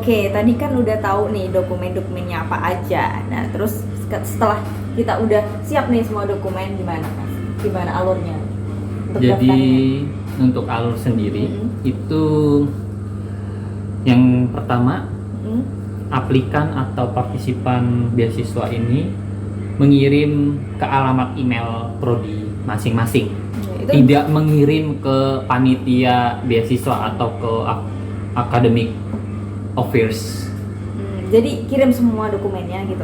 Oke, tadi kan udah tahu nih dokumen-dokumennya apa aja. Nah, terus setelah kita udah siap nih semua dokumen, gimana Mas? Gimana alurnya? Untuk Jadi daftarnya? untuk alur sendiri Mm-mm. itu yang pertama, Mm-mm. aplikan atau partisipan beasiswa ini mengirim ke alamat email prodi masing-masing. Ya, itu Tidak mengirim ke panitia beasiswa atau ke academic affairs. Jadi kirim semua dokumennya gitu.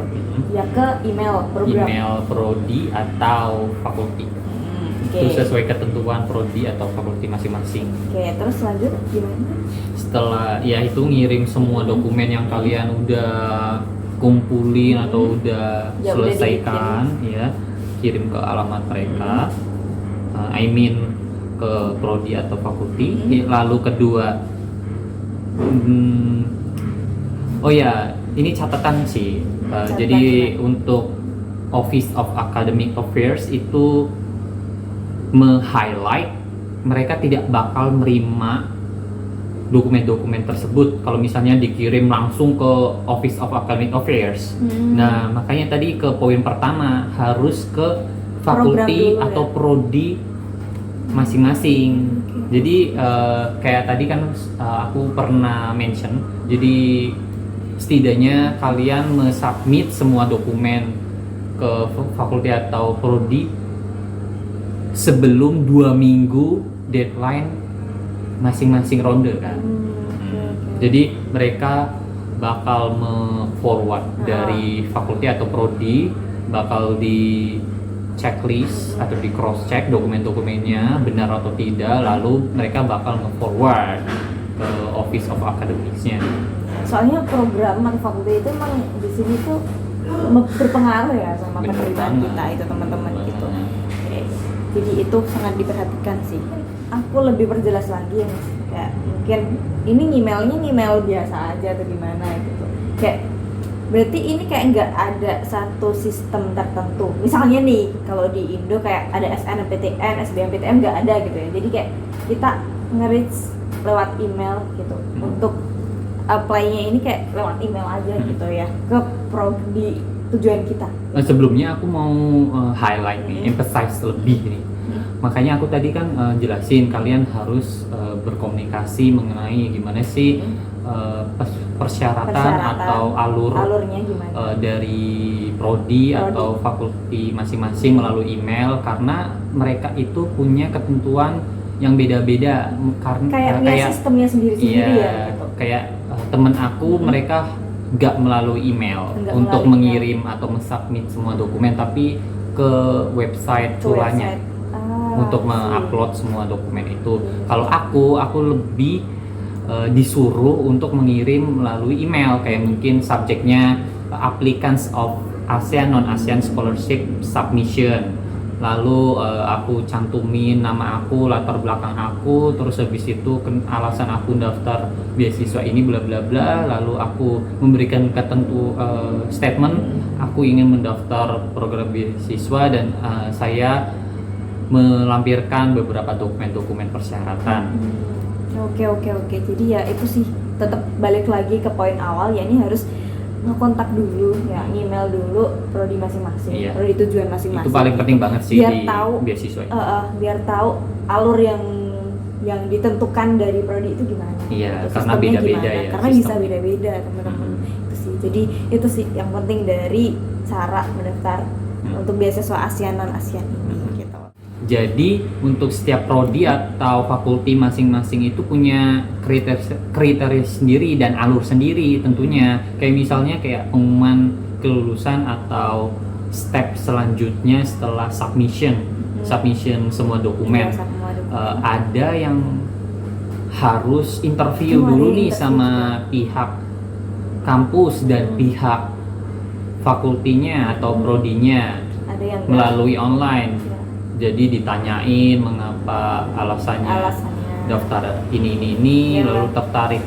Ya ke email program. Email prodi atau fakulti. Oke. Itu sesuai ketentuan prodi atau fakulti masing-masing. Oke, terus lanjut gimana? Setelah ya itu ngirim semua dokumen yang kalian udah kumpulin atau udah Ya, udah selesaikan, ya kirim ke alamat mereka. I mean ke prodi atau fakulti. Lalu kedua, oh ya ini catatan sih. Jadi untuk Office of Academic Affairs itu highlight mereka tidak bakal menerima dokumen-dokumen tersebut kalau misalnya dikirim langsung ke Office of Academic Affairs. Nah, makanya tadi ke poin pertama harus ke fakulti dulu, atau ya? prodi masing-masing. Jadi kayak tadi kan aku pernah mention, jadi setidaknya kalian submit semua dokumen ke fakulti atau prodi sebelum 2 minggu deadline masing-masing ronde kan. Jadi mereka bakal forward dari fakulti atau prodi, bakal di checklist atau di cross check dokumen-dokumennya benar atau tidak, lalu mereka bakal forward ke Office of Academics-nya. Soalnya program atau fakulti itu emang di sini tuh berpengaruh ya sama penerimaan kita itu teman-teman gitu. Oke. Jadi itu sangat diperhatikan sih. Aku lebih perjelas lagi ya Mas. Kayak mungkin ini email biasa aja atau gimana gitu. Kayak berarti ini kayak nggak ada satu sistem tertentu. Misalnya nih kalau di Indo kayak ada SNMPTN, SBMPTN nggak ada gitu ya. Jadi kayak kita nge-reach lewat email gitu. Untuk apply-nya ini kayak lewat email aja gitu ya ke prodi tujuan kita. Sebelumnya aku mau highlight nih, emphasize lebih nih. Makanya aku tadi kan jelasin kalian harus berkomunikasi mengenai gimana sih persyaratan atau alurnya gimana dari prodi atau fakulti masing-masing melalui email, karena mereka itu punya ketentuan yang beda-beda karena kayak sistemnya sendiri-sendiri iya, ya gitu. Kayak temen aku mereka nggak melalui email untuk mengirim atau mensubmit semua dokumen, tapi ke website curahnya untuk mengupload semua dokumen itu. Kalau aku lebih disuruh untuk mengirim melalui email, kayak mungkin subjeknya applicants of ASEAN non-ASEAN scholarship submission, lalu aku cantumin nama aku, latar belakang aku, terus habis itu alasan aku daftar beasiswa ini bla bla bla, lalu aku memberikan statement aku ingin mendaftar program beasiswa dan saya melampirkan beberapa dokumen-dokumen persyaratan. Oke. Jadi ya itu sih tetap balik lagi ke poin awal, ya ini harus ngekontak dulu ya, email dulu prodi masing-masing, prodi tujuan masing-masing. Itu paling penting banget sih biar di tahu beasiswa. Biar tahu alur yang ditentukan dari prodi itu gimana. Iya, karena beda-beda ya. Karena bisa beda-beda teman-teman. Itu sih. Jadi itu sih yang penting dari cara mendaftar untuk beasiswa ASEAN non-ASEAN ini gitu. Jadi untuk setiap prodi atau fakulti masing-masing itu punya kriteria sendiri dan alur sendiri tentunya. Kayak misalnya kayak pengumuman kelulusan atau step selanjutnya setelah submission semua dokumen. Ada yang harus interview dulu nih sama pihak kampus dan pihak fakultinya atau prodinya melalui online. Jadi ditanyain mengapa alasannya daftar ini lalu tertarik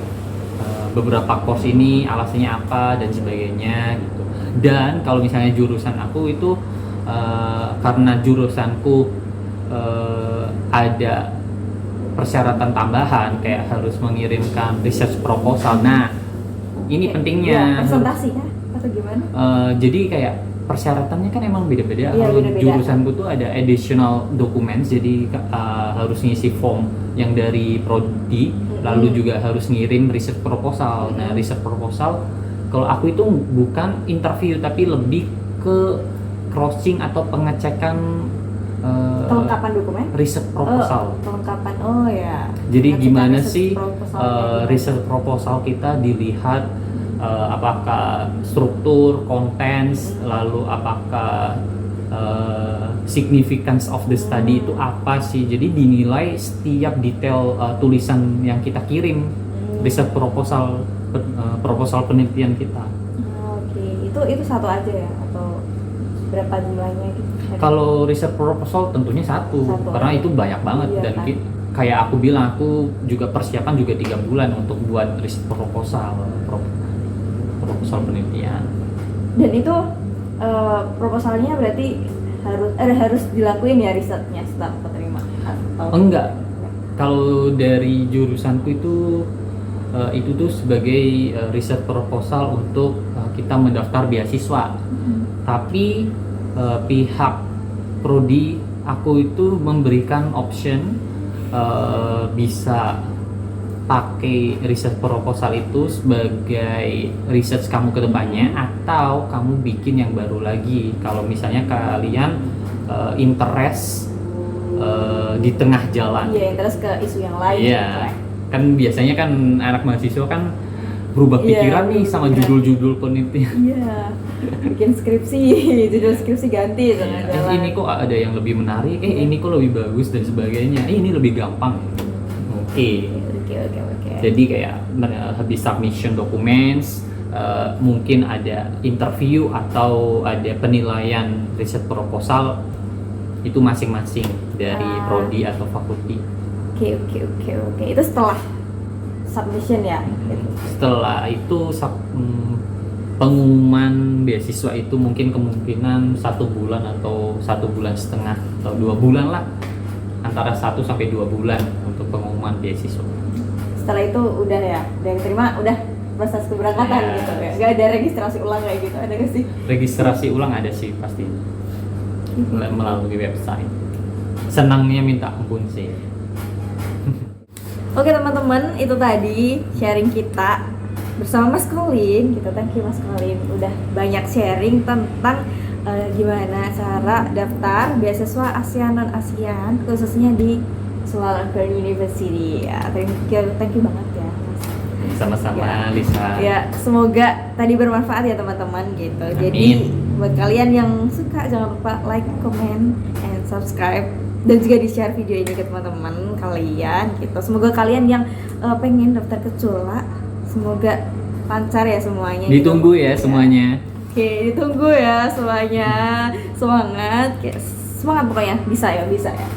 beberapa course ini alasannya apa dan sebagainya gitu. Dan kalau misalnya jurusan aku itu karena jurusanku ada persyaratan tambahan kayak harus mengirimkan research proposal. Nah, ini Oke. pentingnya. Ya, presentasi ya atau gimana? Jadi kayak persyaratannya kan emang beda-beda. Iya, Kalau beda-beda. jurusanku tuh ada additional documents, jadi harus ngisi form yang dari prodi, lalu juga harus ngirim research proposal. Nah, research proposal kalau aku itu bukan interview tapi lebih ke crossing atau pengecekan Kelengkapan dokumen? research proposal. Kelengkapan, oh ya. Jadi Pengecekan gimana research sih proposal kayak gimana? research proposal kita dilihat apakah struktur, contents, lalu apakah significance of the study itu apa sih? Jadi dinilai setiap detail tulisan yang kita kirim, research proposal proposal penelitian kita. Oke, itu satu aja ya atau berapa jumlahnya gitu? Kalau research proposal tentunya satu, karena itu banyak banget. Iya, Dan kan? kayak aku bilang, aku juga persiapan juga 3 bulan untuk buat research proposal penelitian. Dan itu proposalnya berarti harus dilakuin ya risetnya setelah keterima atau Enggak, kalau dari jurusanku itu tuh sebagai research proposal untuk kita mendaftar beasiswa. Tapi pihak prodi aku itu memberikan option bisa pakai research proposal itu sebagai research kamu ke depannya, atau kamu bikin yang baru lagi kalau misalnya kalian interest di tengah jalan. Iya, terus ke isu yang lain Iya, gitu ya. kan biasanya kan anak mahasiswa kan berubah Iya, pikiran nih sama berubah. judul-judul penelitian. Iya, bikin skripsi, judul skripsi ganti tengah jalan. Ini kok ada yang lebih menarik, ini kok lebih bagus dan sebagainya. Ini lebih gampang. Oke. Oke. Jadi kayak habis submission documents, mungkin ada interview atau ada penilaian riset proposal, itu masing-masing dari prodi atau fakulti. Oke. Itu setelah submission ya. Setelah itu pengumuman beasiswa itu mungkin kemungkinan 1 bulan atau 1,5 bulan atau 2 bulan lah, antara 1 sampai 2 bulan untuk pengumuman beasiswa. Setelah itu udah ya, udah yang terima, udah proses keberangkatan Ya. gitu ya. Gak ada registrasi ulang kayak gitu, ada gak sih? Registrasi ulang ada sih pasti melalui website. Senangnya minta ampun sih. Oke teman-teman, itu tadi sharing kita bersama Mas Colin. Kita thank you Mas Colin udah banyak sharing tentang gimana cara daftar beasiswa ASEAN non ASEAN khususnya di Chulalongkorn University. Ya, thank you banget ya Mas. Sama-sama Ya. Lisa. Ya, semoga tadi bermanfaat ya teman-teman gitu. Amin. Jadi buat kalian yang suka jangan lupa like, comment, and subscribe, dan juga di-share video ini ke teman-teman kalian gitu. Semoga kalian yang pengen daftar ke Chula, semoga lancar ya semuanya. Ditunggu gitu. ya semuanya. Oke, ditunggu ya semuanya. Semangat, semangat pokoknya. Bisa ya,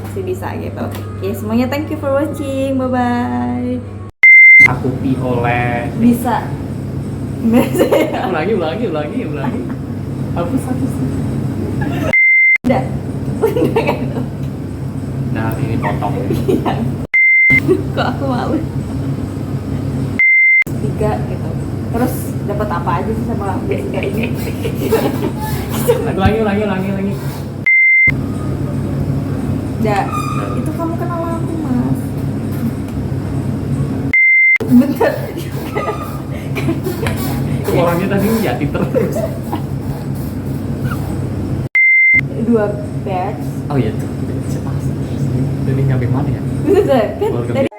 pasti bisa gitu. Oke, semuanya thank you for watching. Bye bye. Aku oleh. Bisa. Ulangi. Hapus. Udah. Nah, ini potong. Kok aku malu. 3 gitu. Terus dapat apa aja sih sama beasiswa ini? Ulangi. Udah. Itu kamu kenal aku, Mas. Bentar. Orangnya tadi jati terus. 2 batch. Oh iya tuh. Cepat. Jadi nyampe mana ya? Bisa kan? Keluarga Tadi